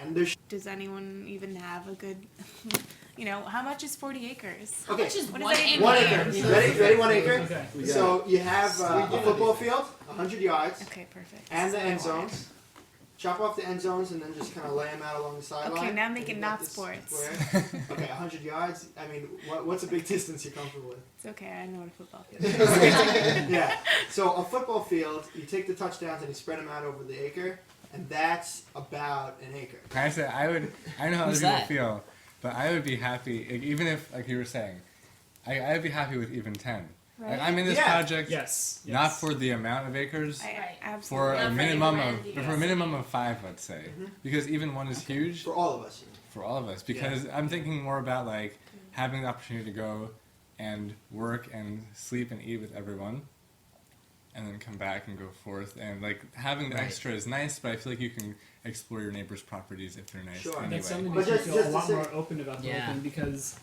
And there's Does anyone even have a good, how much is 40 acres? okay. Which is What one is that acre. 1 acre. Ready? 1 acre. Okay. So you have a football field, 100 yards, Okay, perfect. and the So end wide. zones. Chop off the end zones and then just kind of lay them out along the sideline. Okay, now And make it you not got this sports. square. Okay, 100 yards. I mean, what's a big distance you're comfortable with? It's okay, I know what a football field is. Yeah. So a football field, you take the touchdowns and you spread them out over the acre, and that's about an acre. Can I say I know how other Who's people that? feel, but I would be happy even if, like you were saying, I'd be happy with even 10. Like, Right? I'm in this Yeah. project Yes. not for the amount of acres, I Right. for absolutely. Not a for the minimum grand, of you for a guys. minimum of 5, let's say, Mhm. because even 1 is huge For all of us. for all of us. Because I'm thinking more about like having the opportunity to go and work and sleep and eat with everyone, and then come back and go forth. And like having the Right. extra is nice, but I feel like you can explore your neighbors' properties if they're nice Sure. anyway. That suddenly But makes me just- feel just a to lot say- more open about the Yeah. whole thing because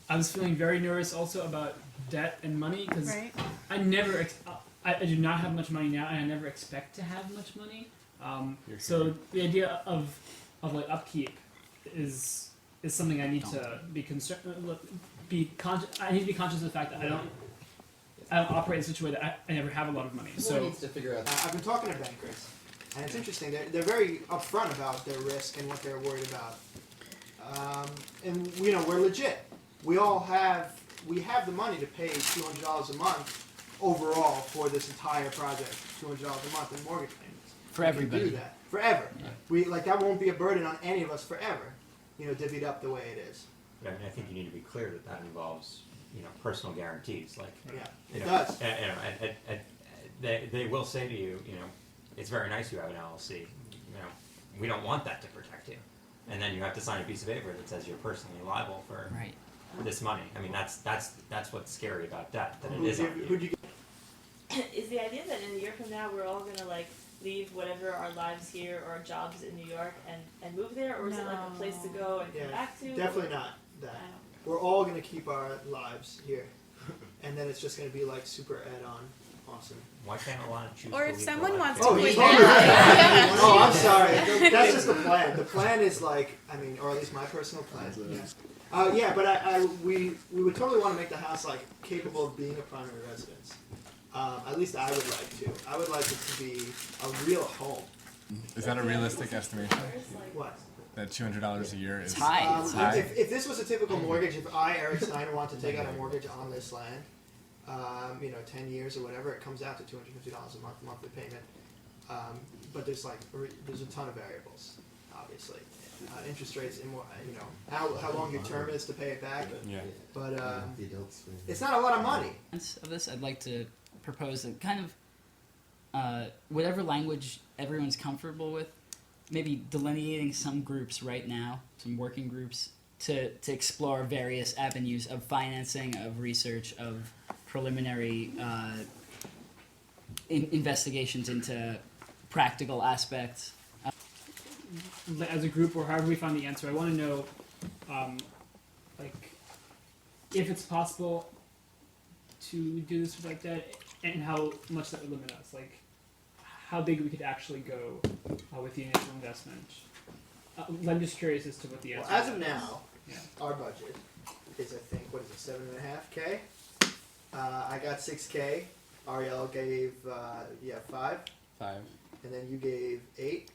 I was feeling very nervous also about debt and money because Right? I never, I do not have much money now, and I never expect to have much money. So the idea of like upkeep is something I need to be concerned, I need to be conscious of the fact that I don't operate in such a way that I never have a lot of money. Someone So needs to figure out. I've been talking to bankers, and it's interesting. They're very upfront about their risk and what they're worried about. And we're legit. We have the money to pay $200 a month overall for this entire project. $200 a month in mortgage payments. For We can everybody. do that forever. Yeah. That won't be a burden on any of us forever. Divvied up the way it is. But I mean, I think you need to be clear that that involves, personal guarantees. Like, Yeah, you it know, does. they will say to you, it's very nice you have an LLC. We don't want that to protect you. And then you have to sign a piece of paper that says you're personally liable for Right. this money. I mean, that's what's scary about debt, that it Who'd is you, on you. who'd you Is the idea that in a year from now we're all gonna like leave whatever our lives here or our jobs in New York and move there, or is it like a place to go and Yeah, come back to? Definitely not that. I don't- We're all gonna keep our lives here, and then it's just gonna be like super add-on, awesome. Why can't a lot choose Or to if leave someone their life wants there? to Oh, quit he's now. hungry. Oh, I'm sorry. That's just the plan. The plan is or at least my personal plan. Yeah, but we would totally want to make the house capable of being a primary residence. At least I would like to. I would like it to be a real home. Is that a realistic estimation? What? That $200 a year is It's high. It's high. If this was a typical mortgage, if I, Eric Steiner, want to take out a mortgage on this land, 10 years or whatever, it comes out to $250 a month, monthly payment. But there's a ton of variables, obviously. Interest rates, and how long your term is to pay it back. Yeah. But The adults. it's not a lot of money. Of this, I'd like to propose that kind of whatever language everyone's comfortable with, maybe delineating some groups right now, some working groups, to explore various avenues of financing, of research, of preliminary investigations into practical aspects. as a group or however we find the answer, I want to know, if it's possible to do this like that, and how much that would limit us. Like, how big we could actually go with the initial investment. I'm just curious as to what the Well, answer as is. of now, Yeah. our budget is, I think, 7.5K. I got 6K. Ariel gave 5, 5. and then you gave 8.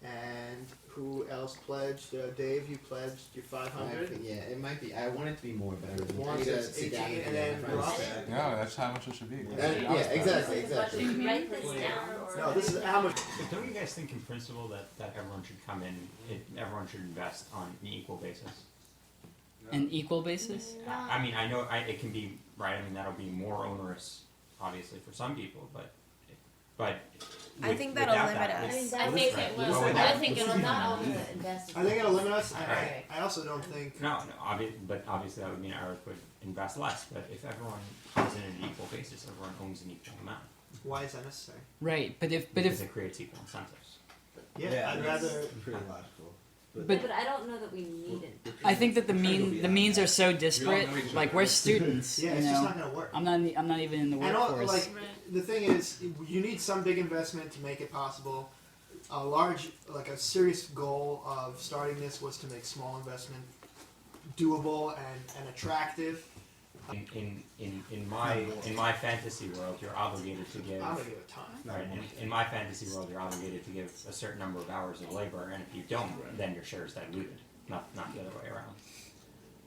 And who else pledged? Dave, you pledged your 500. Yeah, it might be. I want it to be more, but I really Warren need to says sit down 18, and and get then my Ross. friends. No, that's how much it should be. Yeah, exactly, exactly. Should we write this down or? No, this is how much. But don't you guys think in principle that everyone should come in, everyone should invest on an equal basis? An equal basis? I mean, I know it can be, right, I mean, that'll be more onerous, obviously, for some people, but I think that'll without limit that, us. with- I with- think right, it with- will. with I that- think it'll not all the investors. I think it'll limit us. Alright. I also don't think. No, but obviously that would mean Eric would invest less, but if everyone comes in at an equal basis, everyone owns an equal amount. Why is that necessary? Right, but if Because it creates equal incentives. Yeah, I'd rather. Pretty logical. But- But I don't know that we need it. I think that the means are so disparate. Like we're students, Yeah, you it's just know. not gonna work. I'm not even in the And all, workforce. the thing is, you need some big investment to make it possible. a large, like a serious goal of starting this was to make small investment doable and attractive. In my fantasy world, you're obligated to give. I'm gonna give it time. Right. In my fantasy world, you're obligated to give a certain number of hours of labor, and if you don't, then your share is diluted. Not the other way around.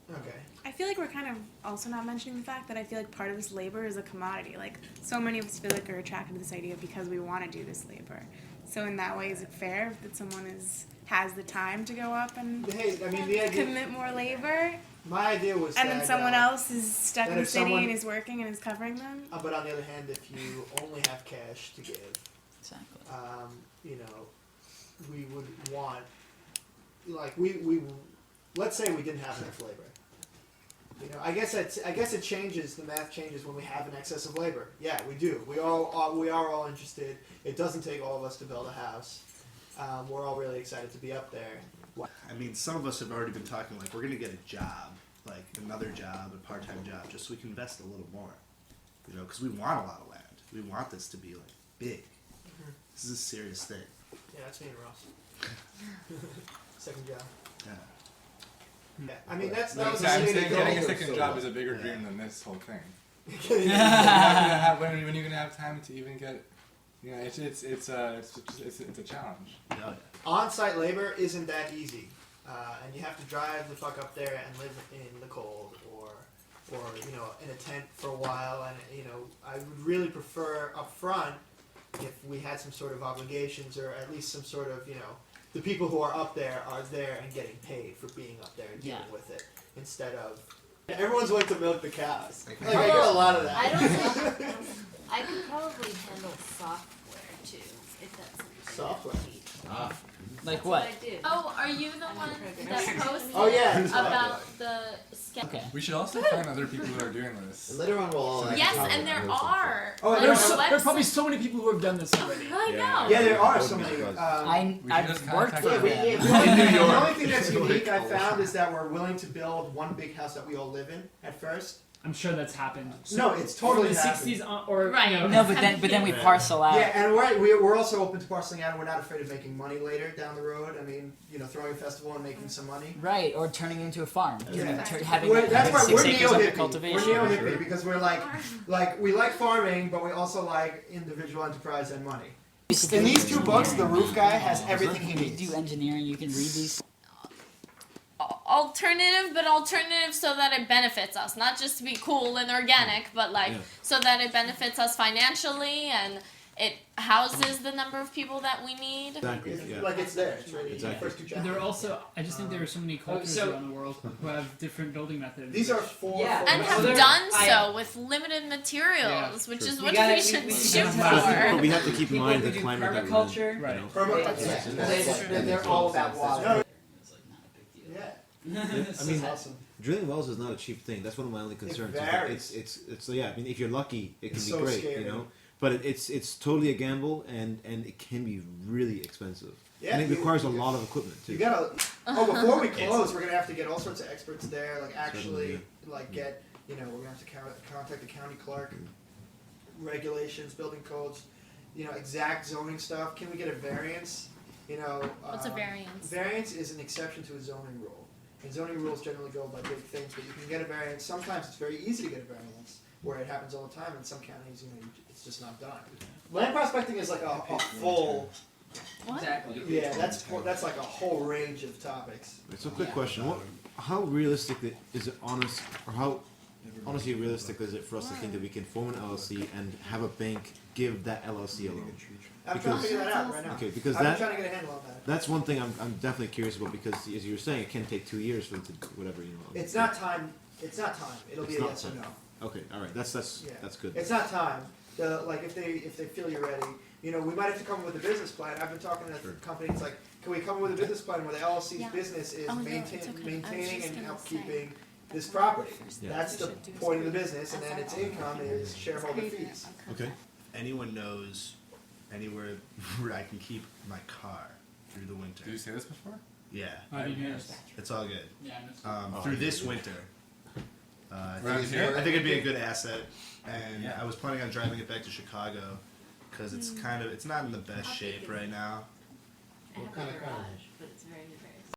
Okay. I feel like we're kind of also not mentioning the fact that I feel like part of this labor is a commodity. Like, so many of us feel like are attracted to this idea because we want to do this labor. So in that way, is it fair that someone has the time to go up and Hey, I mean, the idea. commit more labor, My idea was and that, then someone else is stuck that in the if city someone- and is working and is covering them? But on the other hand, if you only have cash to give, Exactly. you know, we would want, like, we let's say we didn't have enough labor. You know, I guess it changes. The math changes when we have an excess of labor. Yeah, we do. We are all interested. It doesn't take all of us to build a house. We're all really excited to be up there. I mean, some of us have already been talking like we're gonna get a job, like another job, a part-time job, just so we can invest a little more. You know, because we want a lot of land. We want this to be like big. This is a serious thing. Yeah, that's me and Ross. Second job. Yeah. Yeah, I mean that No, was so a I'm stated saying getting a goal. second So job what? is a bigger Yeah. dream than this whole thing. Yeah. when are you gonna have time to even get? You know, it's a challenge. Yeah. On-site labor isn't that easy, and you have to drive the fuck up there and live in the cold, or you know, in a tent for a while. And you know, I would really prefer up front if we had some sort of obligations, or at least some sort of, you know, the people who are there and getting paid for being up there and dealing Yeah. with it, instead of everyone's willing to milk the cows. Like, I get a lot of that. I don't think I could probably handle software too, if that's something. Software. That we need. Like That's what? I do. Oh, are you the one that posted Oh, yeah. about the schedule? Okay. We should also find other people who are doing this. And later on, we'll all. Yes, actually and there post something. are. Oh, like, there the are There are probably website- so many people who have done this already. I Yeah. know. Yeah, there are That so would be many. good. I We should I've just worked contact for Yeah, them. them. the only thing that's unique I found is that we're willing to build one big house that we all live in at first. I'm sure that's happened. No, it's totally in the happened. 60s or Right. you know, No, but then we parcel out. Yeah, and we're also open to parceling out, and we're not afraid of making money later down the road. I mean, you know, throwing a festival and making some money. Right, or turning into a farm. Yeah. Having That's why we're 6 acres under neo-hippie. We're cultivation. neo-hippie because we're like we like farming, but we also like individual enterprise and money. In these two books, the roof guy has everything he You needs. do engineering, you can read these. Alternative, but alternative so that it benefits us, not just to be cool and organic, but like so that it benefits us financially and it houses the number of people that we need. Exactly. It's, Yeah. like it's there. It's ready. Exactly. First two chapters. there are also, I just think there are so many cultures so- around the world who have different building methods. These are four. Yeah. And four- have there- done I- so with limited materials, which True. is We what gotta- we should we shoot should- for. But we have to keep in People mind who the do climate that permaculture. we're in. Right. They're all about water. It's like not a big deal. Yeah. I mean, Awesome. drilling wells is not a cheap thing. That's one of my only concerns. varies. It's yeah. I mean, if you're lucky, it can It's be so great, scary. you know. But it's totally a gamble, and it can be really expensive. Yeah, and it you- requires a lot of equipment too. You gotta. Oh, before we close, we're gonna have to get all sorts of experts there. Like actually, Certainly, like get. You know, we're gonna have to contact the county clerk. Regulations, building codes. You know, exact zoning stuff. Can we get a variance? You know. What's a variance? Variance is an exception to a zoning rule. And zoning rules generally go by big things, but you can get a variance. Sometimes it's very easy to get a variance, where it happens all the time. In some counties, you know, it's just not done. Land prospecting is like a full. What? Exactly. Yeah, that's like a whole range of topics. So, quick question: how realistic is it? Honest, or how honestly realistic is it for us to think that we can form an LLC and have a bank give that LLC a loan? I'm trying to figure that out right now. Okay, because I'm that trying to get a handle on that. that's one thing I'm definitely curious about, because as you were saying, it can take 2 years for them to whatever, you know. It's not time. It's not time. It'll be It's a not yes or time. no. Okay, all right, that's Yeah. good. It's not time. Like if they feel you're ready, you know, we might have to come up with a business plan. I've been talking to Sure. companies like, can we come up with a business plan where the LLC's Yeah. business is Oh, no, it's okay. I was maintaining just and gonna upkeeping say, this property? Yeah. That's the point of the business, and then its income is shareholder fees. Okay. Anyone knows anywhere where I can keep my car through the winter? Did you say this before? Yeah, I didn't hear this. it's all good. Yeah, I missed it. Through this winter. Around here? I think it'd be a good asset, and Yeah. I was planning on driving it back to Chicago because it's it's not in the best shape right now. I What have kind a of cars? garage.